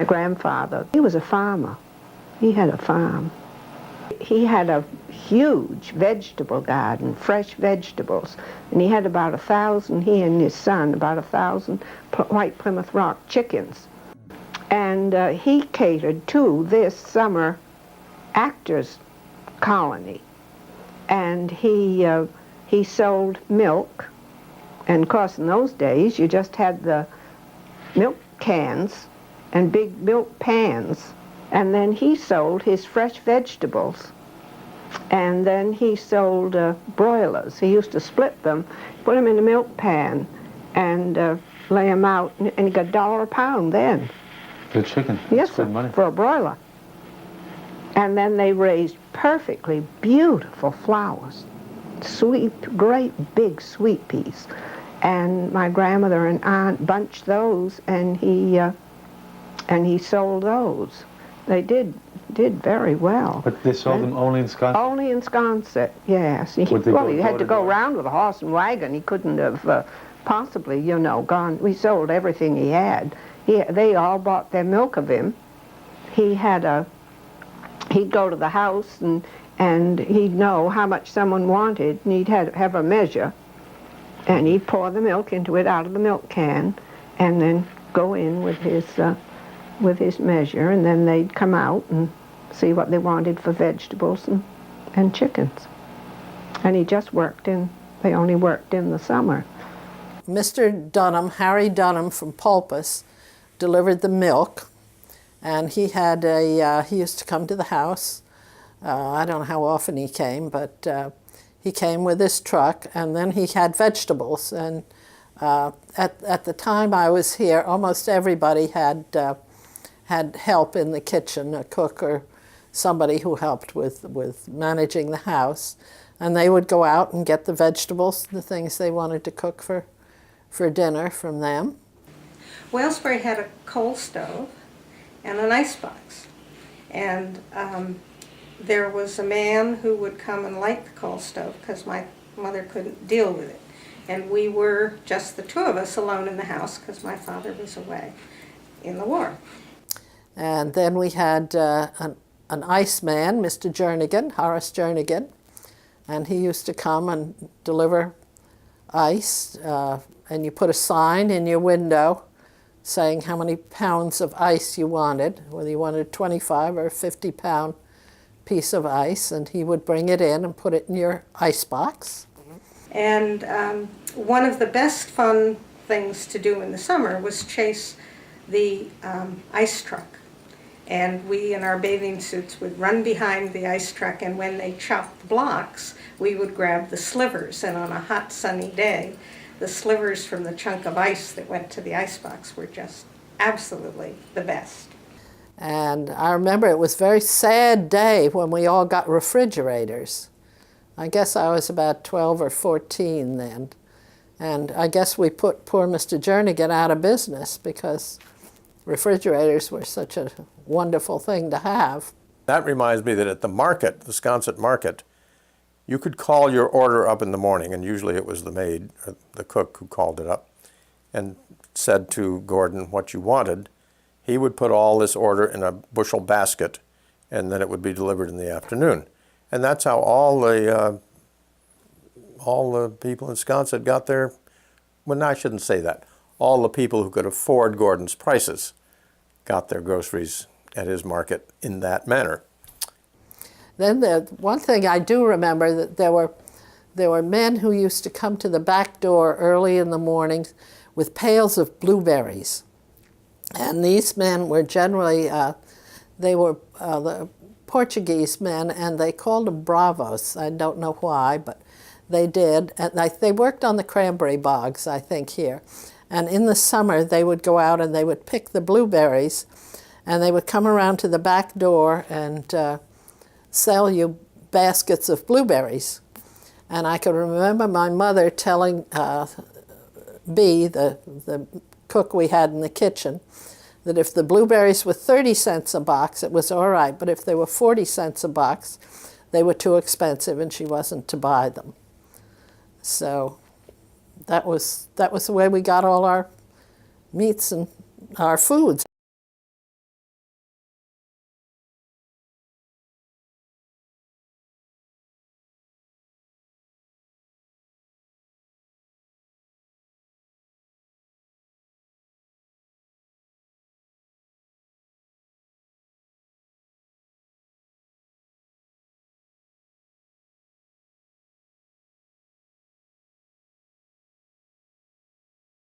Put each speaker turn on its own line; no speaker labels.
My grandfather, he was a farmer. He had a farm. He had a huge vegetable garden, fresh vegetables, and he had about 1,000, he and his son, about 1,000 white Plymouth Rock chickens. And he catered to this summer Actors Colony. And he sold milk, and of course in those days you just had the milk cans and big milk pans. And then he sold his fresh vegetables. And then he sold broilers. He used to split them, put them in a milk pan, and lay them out, and he got $1 a pound then.
Good chicken.
Yes,
That's good money.
For a broiler. And then they raised perfectly beautiful flowers, sweet, great big sweet peas. And my grandmother and aunt bunched those, and he sold those. They did very well.
But they sold them only in Sconset?
Only in Sconset, yes. He had to go around with a horse and wagon. He couldn't have possibly, you know, gone. We sold everything he had. They all bought their milk of him. He'd go to the house and he'd know how much someone wanted, and he'd have a measure, and he'd pour the milk into it out of the milk can, and then go in with his measure, and then they'd come out and see what they wanted for vegetables and chickens. And he just they only worked in the summer.
Mr. Dunham, Harry Dunham from Pulpus, delivered the milk, and he used to come to the house. I don't know how often he came, but he came with his truck, and then he had vegetables. And at the time I was here, almost everybody had help in the kitchen, a cook or somebody who helped with managing the house. And they would go out and get the vegetables, the things they wanted to cook for dinner from them.
Whalesbury had a coal stove and an icebox. And there was a man who would come and light the coal stove because my mother couldn't deal with it. And we were just the two of us alone in the house because my father was away in the war.
And then we had an iceman, Mr. Jernigan, Horace Jernigan, and he used to come and deliver ice, and you put a sign in your window saying how many pounds of ice you wanted, whether you wanted a 25 or a 50-pound piece of ice, and he would bring it in and put it in your ice box.
And one of the best fun things to do in the summer was chase the ice truck. And we, in our bathing suits, would run behind the ice truck, and when they chopped blocks, we would grab the slivers. And on a hot, sunny day, the slivers from the chunk of ice that went to the icebox were just absolutely the best.
And I remember it was a very sad day when we all got refrigerators. I guess I was about 12 or 14 then. And I guess we put poor Mr. Jernigan out of business because refrigerators were such a wonderful thing to have.
That reminds me that at the market, the Sconset market, you could call your order up in the morning, and usually it was the maid, or the cook who called it up, and said to Gordon what you wanted. He would put all this order in a bushel basket, and then it would be delivered in the afternoon. And that's how all the people in Sconset got their, well, I shouldn't say that. All the people who could afford Gordon's prices got their groceries at his market in that manner.
Then the one thing I do remember, that there were men who used to come to the back door early in the morning with pails of blueberries. And these men were generally, they were the Portuguese men, and they called them bravos. I don't know why, but they did. And they worked on the cranberry bogs, I think, here. And in the summer, they would go out and they would pick the blueberries, and they would come around to the back door and sell you baskets of blueberries. And I can remember my mother telling B, the cook we had in the kitchen, that if the blueberries were 30 cents a box, it was all right, but if they were 40 cents a box, they were too expensive and she wasn't to buy them. So that was the way we got all our meats and our foods.